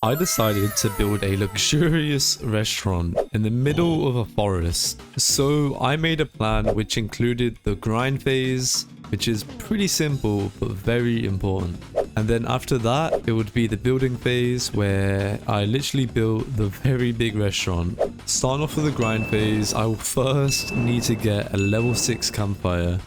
I decided to build a luxurious restaurant in the middle of a forest. So I made a plan which included the grind phase, which is pretty simple but very important. And then after that, it would be the building phase where I literally built the very big restaurant. Starting off with the grind phase, I will first need to get a level 6 campfire.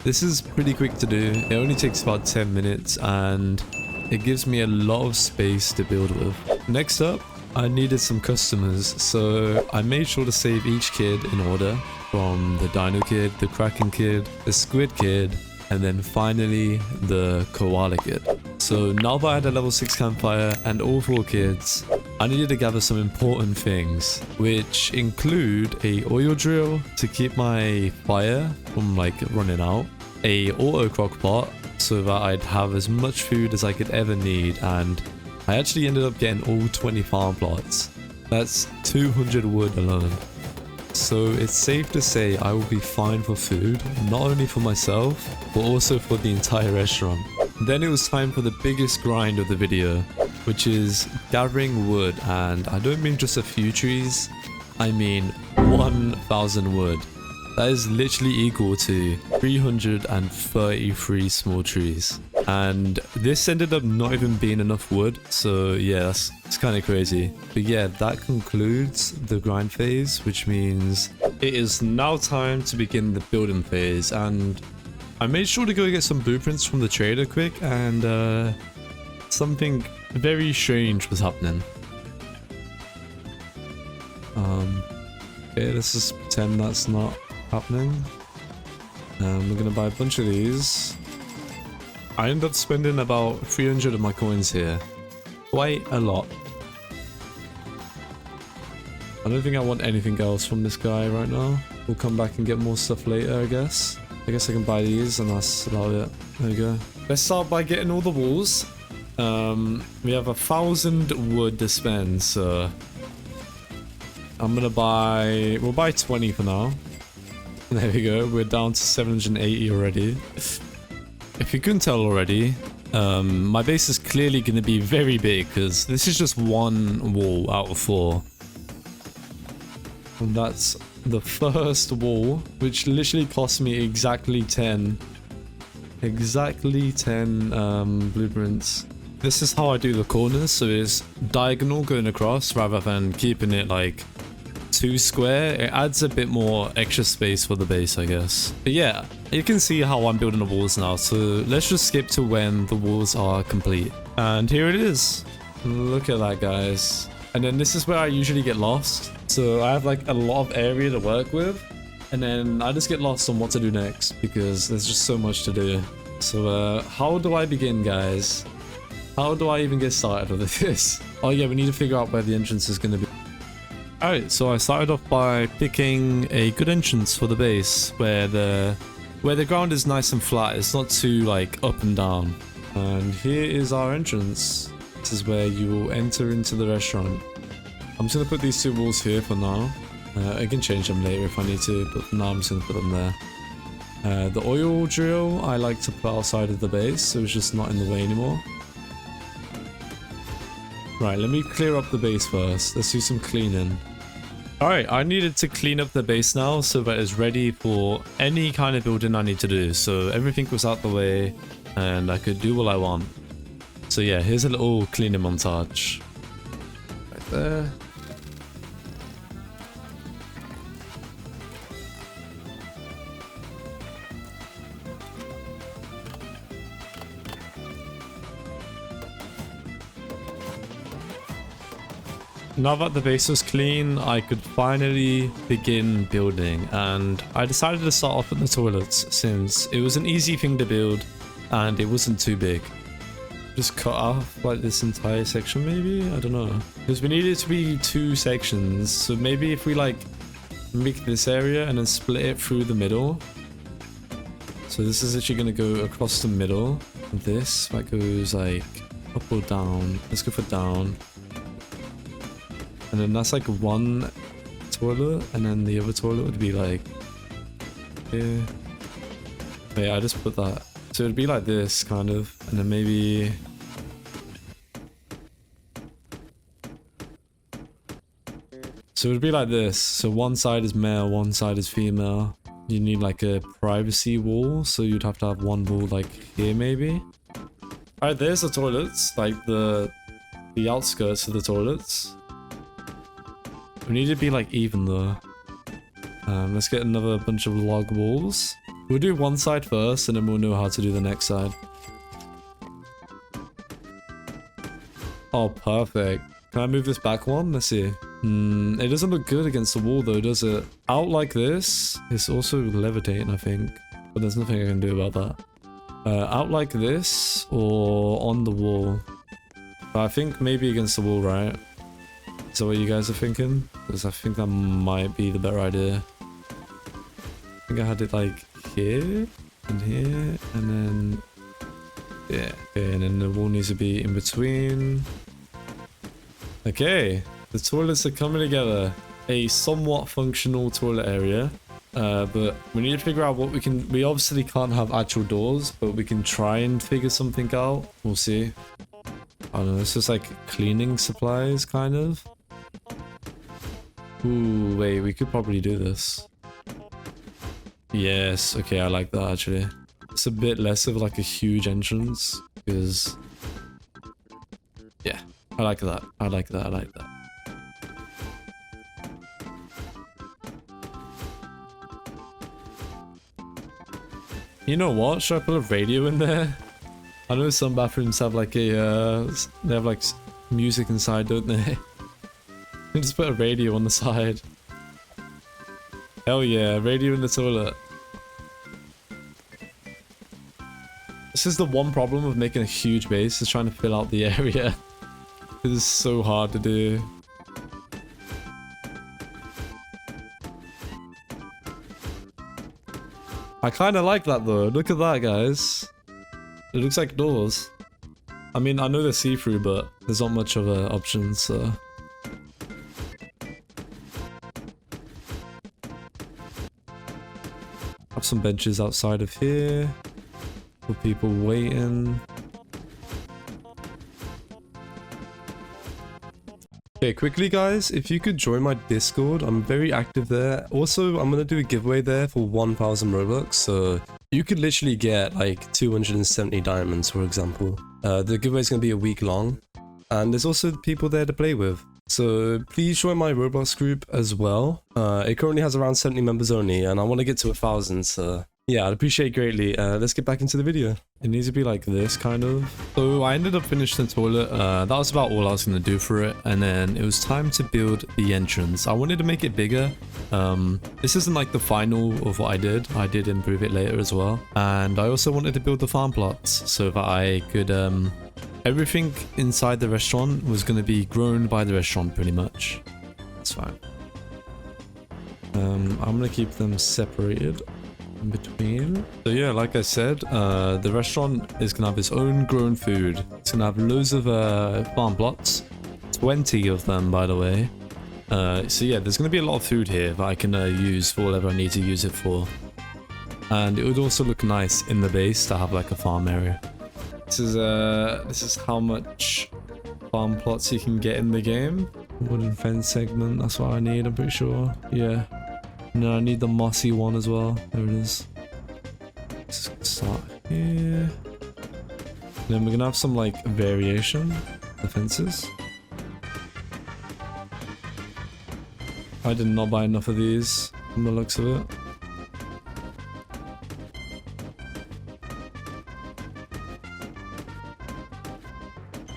This is pretty quick to do. It only takes about 10 minutes and it gives me a lot of space to build with. Next up, I needed some customers, so I made sure to save each kid in order, from the Dino Kid, the Kraken Kid, the Squid Kid, and then finally the Koala Kid. So now that I had a level 6 campfire and all 4 kids, I needed to gather some important things, which include a oil drill to keep my fire from like running out, a auto crock pot so that I'd have as much food as I could ever need, and I actually ended up getting all 20 farm plots. That's 200 wood alone. So it's safe to say I will be fine for food, not only for myself, but also for the entire restaurant. Then it was time for the biggest grind of the video, which is gathering wood, and I don't mean just a few trees, I mean 1,000 wood. That is literally equal to 333 small trees. And this ended up not even being enough wood, so yeah, it's kind of crazy. But yeah, that concludes the grind phase, which means it is now time to begin the building phase. And I made sure to go get some blueprints from the trader quick, and something very strange was happening. Okay, let's just pretend that's not happening. We're gonna buy a bunch of these. I ended up spending about 300 of my coins here. Quite a lot. I don't think I want anything else from this guy right now. We'll come back and get more stuff later, I guess. I guess I can buy these and that's about it. There we go. Let's start by getting all the walls. We have 1,000 wood to spend, so I'm gonna buy... We'll buy 20 for now. There we go. We're down to 780 already. If you couldn't tell already, my base is clearly going to be very big because this is just one wall out of 4. And that's the first wall, which literally cost me exactly 10. Exactly 10 blueprints. This is how I do the corners, so it's diagonal going across rather than keeping it like 2 square. It adds a bit more extra space for the base, I guess. But yeah, you can see how I'm building the walls now, so let's just skip to when the walls are complete. And here it is. Look at that, guys. And then this is where I usually get lost. So I have like a lot of area to work with, and then I just get lost on what to do next because there's just so much to do. So how do I begin, guys? How do I even get started with this? Oh yeah, we need to figure out where the entrance is going to be. Alright, so I started off by picking a good entrance for the base where the ground is nice and flat. It's not too like up and down. And here is our entrance. This is where you will enter into the restaurant. I'm just going to put these 2 walls here for now. I can change them later if I need to, but for now I'm just going to put them there. The oil drill I like to put outside of the base, so it's just not in the way anymore. Right, let me clear up the base first. Let's do some cleaning. Alright, I needed to clean up the base now so that it's ready for any kind of building I need to do. So everything was out the way and I could do what I want. So yeah, here's a little cleaning montage. Right there. Now that the base was clean, I could finally begin building, and I decided to start off with the toilets since it was an easy thing to build and it wasn't too big. Just cut off like this entire section maybe? I don't know. Because we needed it to be 2 sections, so maybe if we like make this area and then split it through the middle. So this is actually going to go across the middle. And this, that goes like up or down. Let's go for down. And then that's like one toilet, and then the other toilet would be like here. Wait, I just put that. So it'd be like this kind of, and then maybe So it would be like this. So one side is male, one side is female. You need like a privacy wall. So you'd have to have one wall like here maybe. Alright, there's the toilets. Like the outskirts of the toilets. We need to be like even though. Let's get another bunch of log walls. We'll do one side first and then we'll know how to do the next side. Oh, perfect. Can I move this back one? Let's see. It doesn't look good against the wall though, does it? Out like this. It's also levitating, I think. But there's nothing I can do about that. Out like this or on the wall. But I think maybe against the wall, right? Is that what you guys are thinking? Because I think that might be the better idea. I think I had it like here and here and then yeah. Okay, and then the wall needs to be in between. Okay, the toilets are coming together. A somewhat functional toilet area. But we need to figure out what we can. We obviously can't have actual doors, but we can try and figure something out. We'll see. I don't know, it's just like cleaning supplies, kind of. Ooh, wait, we could probably do this. Yes, okay, I like that actually. It's a bit less of like a huge entrance, because... yeah, I like that, I like that, I like that. You know what, should I put a radio in there? I know some bathrooms have like a, they have like music inside, don't they? Just put a radio on the side. Hell yeah, radio in the toilet. This is the one problem of making a huge base, is trying to fill out the area. It is so hard to do. I kind of like that though, look at that guys. It looks like doors. I mean, I know they're see-through, but there's not much of an option, so... have some benches outside of here for people waiting. Okay, quickly guys, if you could join my Discord, I'm very active there. Also, I'm gonna do a giveaway there for 1,000 Robux, so you could literally get like 270 diamonds, for example. The giveaway is gonna be a week long, and there's also people there to play with. So please join my Roblox group as well. It currently has around 70 members only, and I want to get to 1,000, so yeah, I'd appreciate it greatly. Let's get back into the video. It needs to be like this, kind of. So I ended up finishing the toilet. That was about all I was going to do for it, and then it was time to build the entrance. I wanted to make it bigger. This isn't like the final of what I did. I did improve it later as well. And I also wanted to build the farm plots so that I could... everything inside the restaurant was going to be grown by the restaurant, pretty much. That's fine. I'm going to keep them separated in between. So yeah, like I said, the restaurant is going to have its own grown food. It's going to have loads of farm plots. 20 of them, by the way. So yeah, there's going to be a lot of food here that I can use for whatever I need to use it for. And it would also look nice in the base to have like a farm area. This is how much farm plots you can get in the game. Wooden fence segment, that's what I need, I'm pretty sure. Yeah. No, I need the mossy one as well. There it is. Let's start here. Then we're gonna have some like variation of the fences. I did not buy enough of these from the looks of it.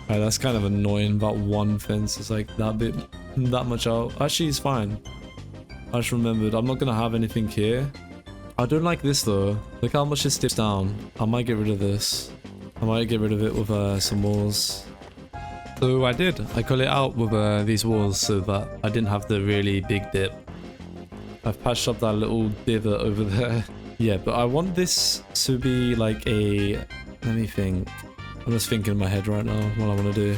Alright, that's kind of annoying. That one fence is like that much out. Actually, it's fine. I just remembered, I'm not gonna have anything here. I don't like this though. Look how much it dips down. I might get rid of this. I might get rid of it with some walls. So I did. I cut it out with these walls so that I didn't have the really big dip. I've patched up that little divot over there. Yeah, but I want this to be like a... let me think. I'm just thinking in my head right now what I want to do.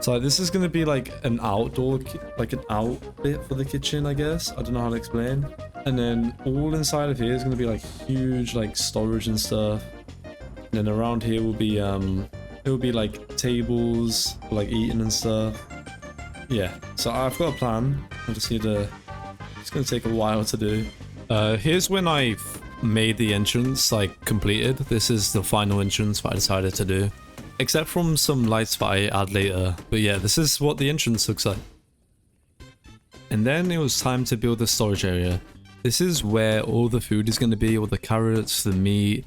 So this is going to be like an outdoor, like an out bit for the kitchen, I guess. I don't know how to explain. And then all inside of here is going to be like huge like storage and stuff. And then around here will be it will be like tables for like eating and stuff. Yeah, so I've got a plan. I just need to... It's gonna take a while to do. Here's when I've made the entrance, like, completed. This is the final entrance that I decided to do. Except from some lights that I add later. But yeah, this is what the entrance looks like. And then it was time to build the storage area. This is where all the food is going to be, all the carrots, the meat,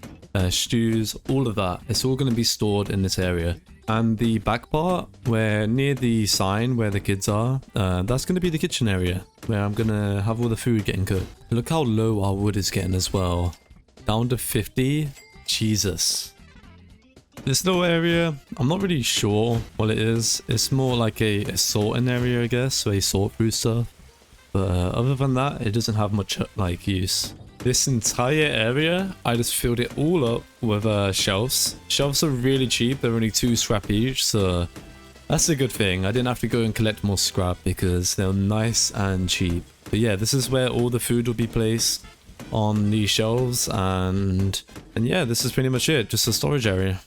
stews, all of that. It's all going to be stored in this area. And the back part, where near the sign where the kids are, that's going to be the kitchen area, where I'm going to have all the food getting cooked. Look how low our wood is getting as well. Down to 50. Jesus. This little area, I'm not really sure what it is. It's more like a sorting area, I guess, so they sort through stuff. But other than that, it doesn't have much like use. This entire area, I just filled it all up with shelves. Shelves are really cheap, they're only 2 scrap each, so that's a good thing. I didn't have to go and collect more scrap because they're nice and cheap. But yeah, this is where all the food will be placed on the shelves, and yeah, this is pretty much it, just a storage area.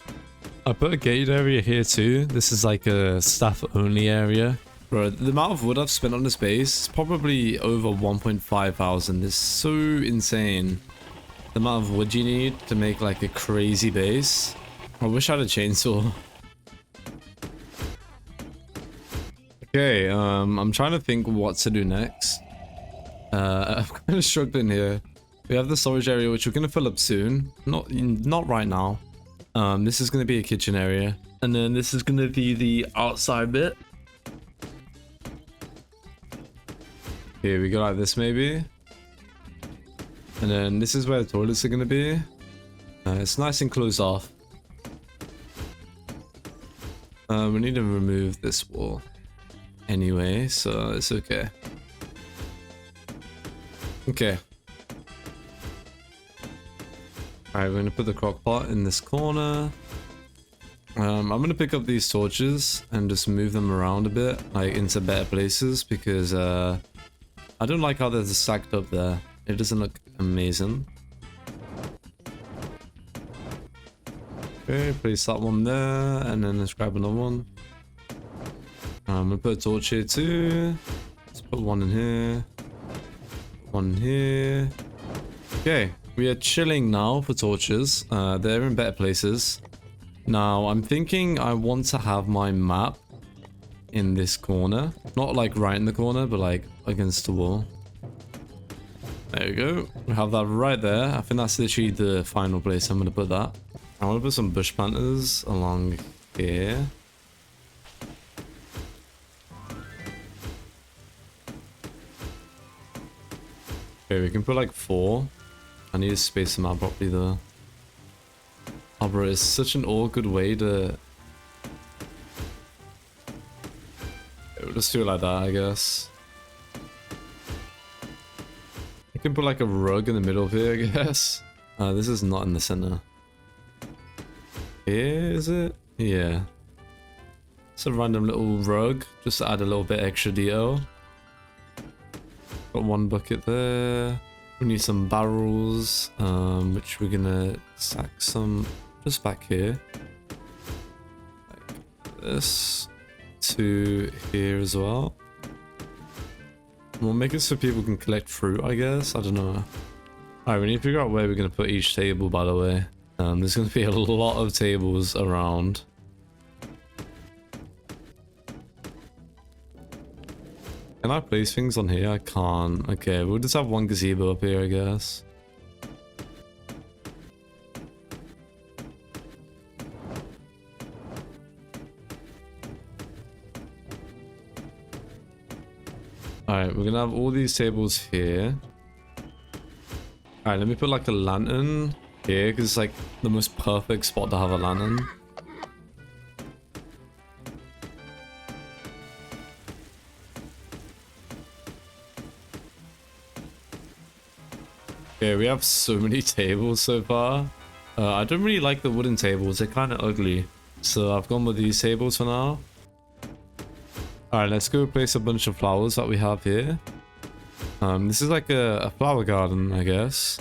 I put a gated area here too. This is like a staff only area. Bro, the amount of wood I've spent on this base is probably over 1.5 thousand. It's so insane. The amount of wood you need to make like a crazy base. I wish I had a chainsaw. Okay, I'm trying to think what to do next. I'm kind of struggling here. We have the storage area, which we're going to fill up soon. Not right now. This is going to be a kitchen area. And then this is going to be the outside bit. Here we go, like this maybe. And then this is where the toilets are going to be. It's nice and closed off. We need to remove this wall anyway, so it's okay. Okay. Alright, we're going to put the crock pot in this corner. I'm going to pick up these torches and just move them around a bit, like into better places, because I don't like how they're stacked up there. It doesn't look amazing. Okay, place that one there, and then let's grab another one. I'm going to put a torch here too. Let's put one in here. One here. Okay. We are chilling now for torches. They're in better places. Now, I'm thinking I want to have my map in this corner. Not like right in the corner, but like against the wall. There we go. We have that right there. I think that's literally the final place I'm going to put that. I want to put some bush planters along here. Okay, we can put like 4. I need to space them out properly though. Oh bro, it's such an awkward way to... We'll just do it like that, I guess. I can put like a rug in the middle of here, I guess. This is not in the center. Here, is it? Yeah. It's a random little rug, just to add a little bit extra detail. Got one bucket there. We need some barrels, which we're gonna stack some just back here. Like this to here as well. We'll make it so people can collect fruit, I guess. I don't know. Alright, we need to figure out where we're gonna put each table, by the way. There's gonna be a lot of tables around. Can I place things on here? I can't. Okay, we'll just have one gazebo up here, I guess. Alright, we're gonna have all these tables here. Alright, let me put like a lantern here, because it's like the most perfect spot to have a lantern. Okay, we have so many tables so far. I don't really like the wooden tables, they're kind of ugly. So I've gone with these tables for now. Alright, let's go place a bunch of flowers that we have here. This is like a flower garden, I guess.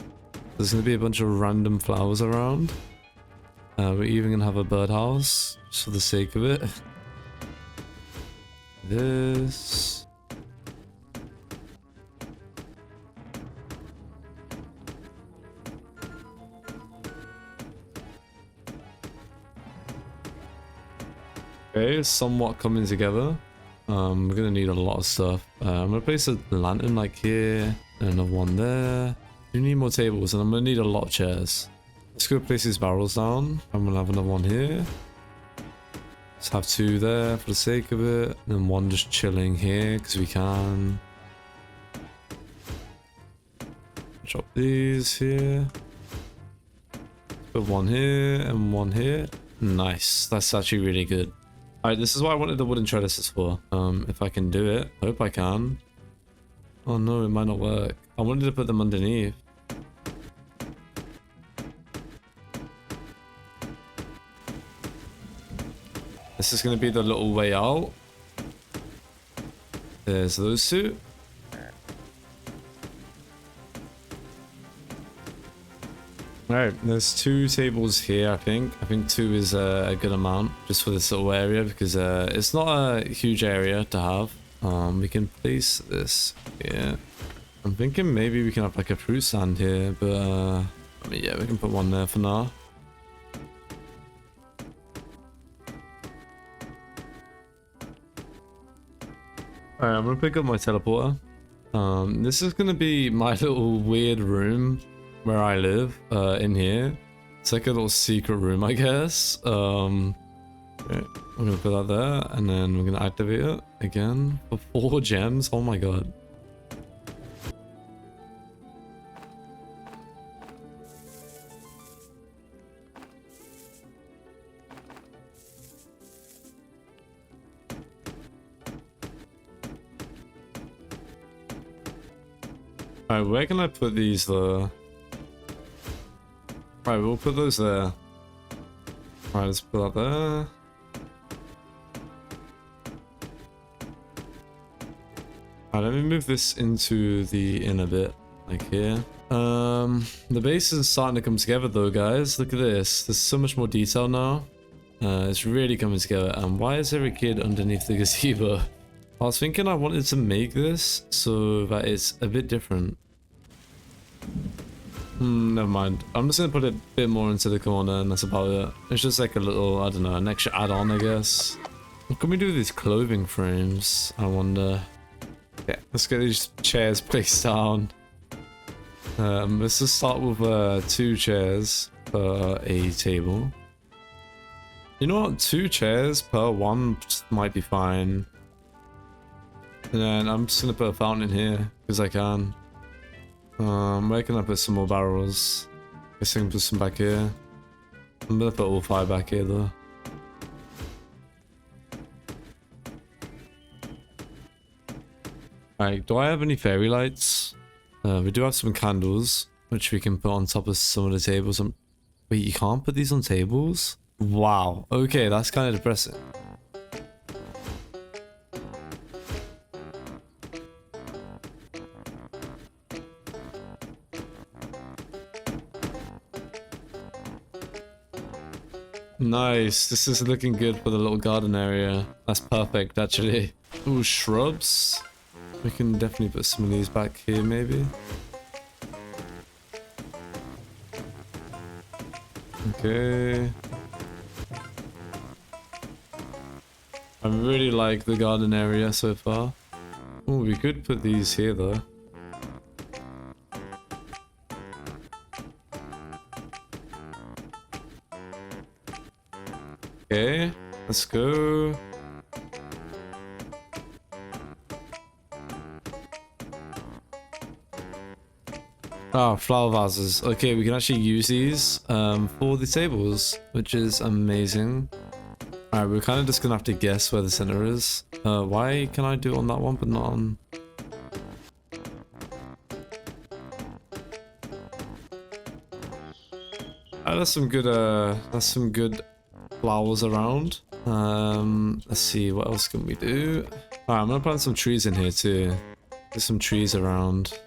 There's going to be a bunch of random flowers around. We're even going to have a birdhouse, just for the sake of it. this. Okay, somewhat coming together. We're gonna need a lot of stuff. I'm gonna place a lantern like here, and another one there. We need more tables, and I'm gonna need a lot of chairs. Let's go place these barrels down. I'm gonna have another one here. Let's have two there for the sake of it, and then one just chilling here because we can. Drop these here. Put one here and one here. Nice. That's actually really good. Alright, this is what I wanted the wooden trellises for. If I can do it. Hope I can. Oh no, it might not work. I wanted to put them underneath. This is going to be the little way out. There's those two. Alright, there's two tables here, I think. I think two is a good amount just for this little area because it's not a huge area to have. We can place this here. I'm thinking maybe we can have like a fruit stand here, but I mean, yeah, we can put one there for now. Alright, I'm gonna pick up my teleporter. This is gonna be my little weird room where I live, in here. It's like a little secret room, I guess. Okay, I'm gonna put that there, and then we're gonna activate it again for 4 gems. Oh my god. Alright, where can I put these though? Right, we'll put those there. Alright, let's put that there. Alright, let me move this into the inner bit, like here. The base is starting to come together though, guys. Look at this. There's so much more detail now. It's really coming together. And why is there a kid underneath the gazebo? I was thinking I wanted to make this so that it's a bit different. Never mind. I'm just gonna put it a bit more into the corner and that's about it. It's just like a little, I don't know, an extra add-on, I guess. What can we do with these clothing frames? I wonder. Okay, let's get these chairs placed down. Let's just start with 2 chairs per a table. You know what? 2 chairs per one might be fine. And then I'm just gonna put a fountain here because I can. Where can I put some more barrels? I guess I can put some back here. I'm gonna put all 5 back here though. Alright, do I have any fairy lights? We do have some candles, which we can put on top of some of the tables. Wait, you can't put these on tables? Wow, okay, that's kind of depressing. Nice, this is looking good for the little garden area. That's perfect, actually. Ooh, shrubs. We can definitely put some of these back here, maybe. Okay. I really like the garden area so far. Oh, we could put these here, though. Okay, let's go. Ah, flower vases. Okay, we can actually use these for the tables, which is amazing. Alright, we're kind of just gonna have to guess where the center is. Why can I do it on that one but not on... that's some good flowers around. Let's see, what else can we do? Alright, I'm gonna plant some trees in here too. There's some trees around.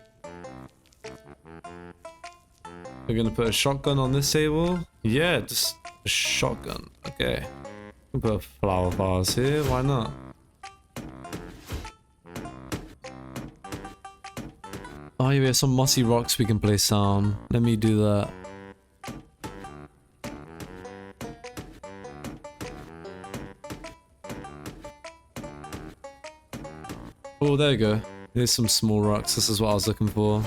We're gonna put a shotgun on this table. Yeah, just a shotgun. Okay. We'll put a flower vase here, why not? Oh yeah, we have some mossy rocks we can place down. Let me do that. Oh, there you go. There's some small rocks. This is what I was looking for.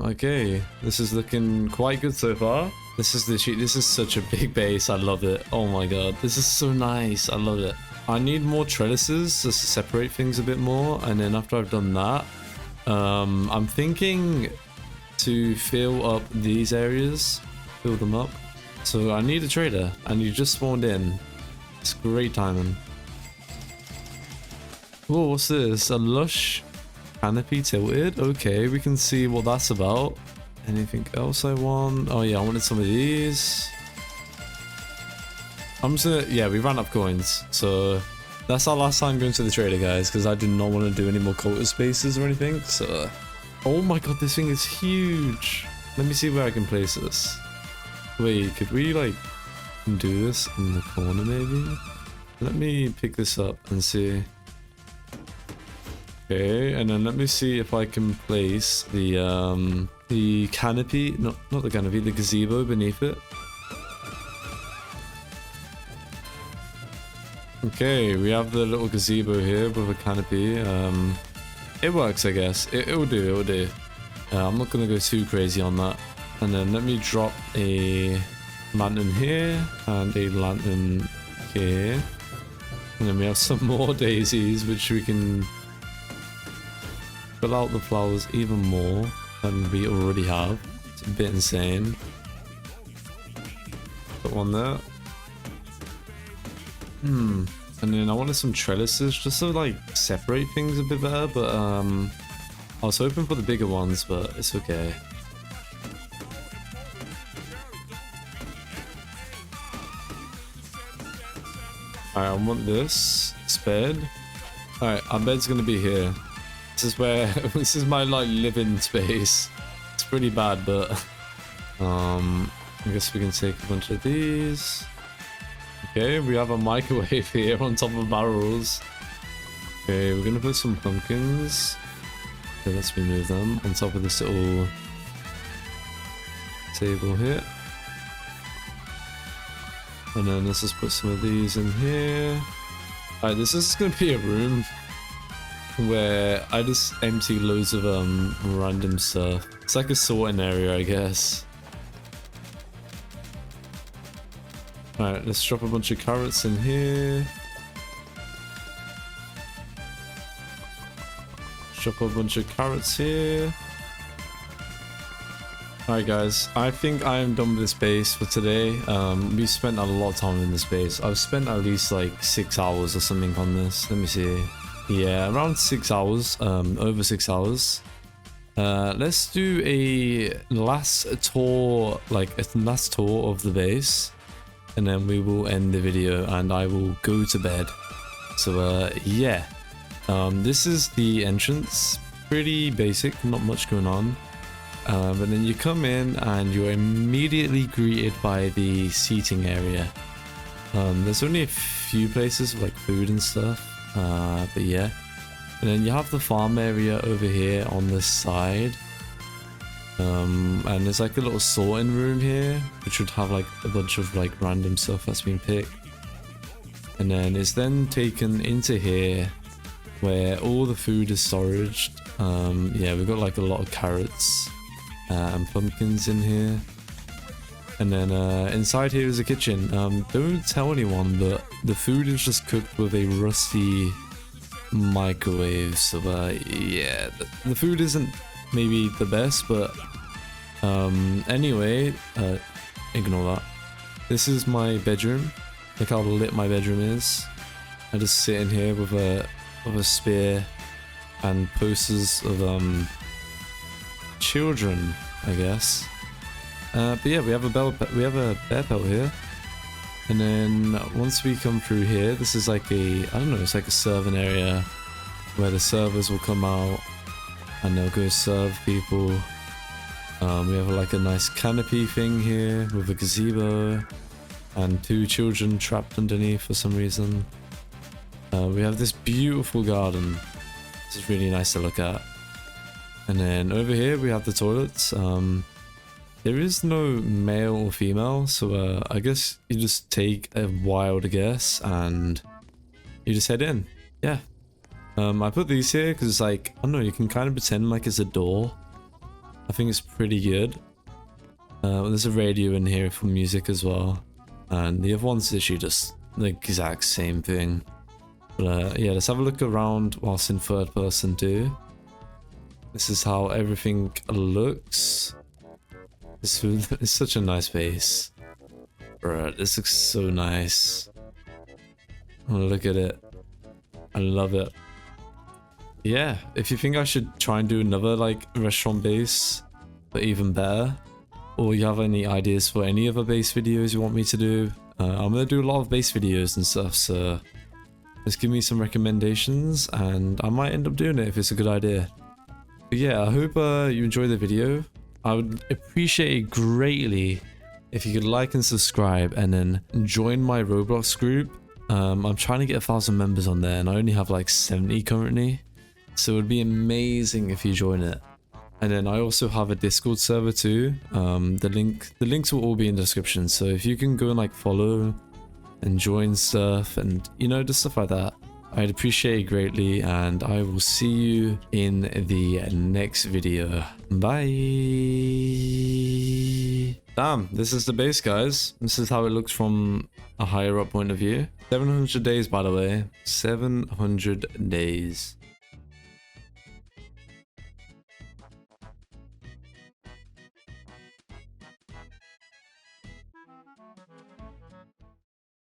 Okay, this is looking quite good so far. This is such a big base. I love it. Oh my god, this is so nice. I love it. I need more trellises just to separate things a bit more, and then after I've done that, I'm thinking to fill up these areas, fill them up. So I need a trader, and you just spawned in. It's great timing. Whoa, what's this? A lush canopy tilted? Okay, we can see what that's about. Anything else I want? Oh yeah, I wanted some of these. I'm just gonna, yeah, we ran up coins, so that's our last time going to the trader, guys, because I do not want to do any more cultist spaces or anything. So, oh my god, this thing is huge. Let me see where I can place this. Wait, could we like do this in the corner maybe? Let me pick this up and see. Okay, and then let me see if I can place the canopy, not the canopy, the gazebo beneath it. Okay, we have the little gazebo here with a canopy. It works, I guess. It'll do. I'm not gonna go too crazy on that. And then let me drop a lantern here and a lantern here. And then we have some more daisies, which we can fill out the flowers even more than we already have. It's a bit insane. Put one there. And then I wanted some trellises just to like separate things a bit better, but I was hoping for the bigger ones, but it's okay. Alright, I want this bed. Alright, our bed's gonna be here. This is where this is my like living space. It's pretty bad, but I guess we can take a bunch of these. Okay, we have a microwave here on top of barrels. Okay, we're gonna put some pumpkins. Okay, let's remove them on top of this little table here. And then let's just put some of these in here. Alright, this is gonna be a room where I just empty loads of random stuff. It's like a sorting area, I guess. Alright, let's drop a bunch of carrots in here. Drop a bunch of carrots here. Alright guys, I think I am done with this base for today. We spent a lot of time in this base. I've spent at least like 6 hours or something on this. Let me see. Yeah, around 6 hours, over 6 hours. Let's do a last tour, like a last tour of the base. And then we will end the video and I will go to bed. So yeah, this is the entrance. Pretty basic, not much going on. But then you come in and you're immediately greeted by the seating area. There's only a few places with like food and stuff. But yeah, and then you have the farm area over here on this side, and there's like a little sorting room here which would have like a bunch of like random stuff that's been picked, and then it's then taken into here where all the food is storaged. Yeah, we've got like a lot of carrots and pumpkins in here. And then inside here is a kitchen. Don't tell anyone, but the food is just cooked with a rusty microwave. So yeah, the food isn't maybe the best, but anyway, ignore that. This is my bedroom. Look how lit my bedroom is. I just sit in here with a spear and posters of children, I guess. But yeah, we have a bear pelt here, and then once we come through here, this is like I don't know, it's like a serving area where the servers will come out and they'll go serve people. We have like a nice canopy thing here with a gazebo and 2 children trapped underneath for some reason. We have this beautiful garden. This is really nice to look at. And then over here we have the toilets. There is no male or female, so I guess you just take a wild guess and you just head in. Yeah. I put these here because it's like, I don't know, you can kind of pretend like it's a door. I think it's pretty good. There's a radio in here for music as well. And the other one's literally just the exact same thing. But yeah, let's have a look around whilst in third person too. This is how everything looks. It's such a nice base. Bruh, this looks so nice. Oh, look at it. I love it. Yeah, if you think I should try and do another like restaurant base, but even better, or you have any ideas for any other base videos you want me to do, I'm gonna do a lot of base videos and stuff, so just give me some recommendations and I might end up doing it if it's a good idea. But yeah, I hope you enjoyed the video. I would appreciate it greatly if you could like and subscribe and then join my Roblox group. I'm trying to get 1,000 members on there and I only have like 70 currently. So it would be amazing if you join it. And then I also have a Discord server too. The links will all be in the description. So if you can go and like follow and join stuff and you know, just stuff like that, I'd appreciate it greatly, and I will see you in the next video. Bye. Damn, this is the base, guys. This is how it looks from a higher up point of view. 700 days, by the way. 700 days.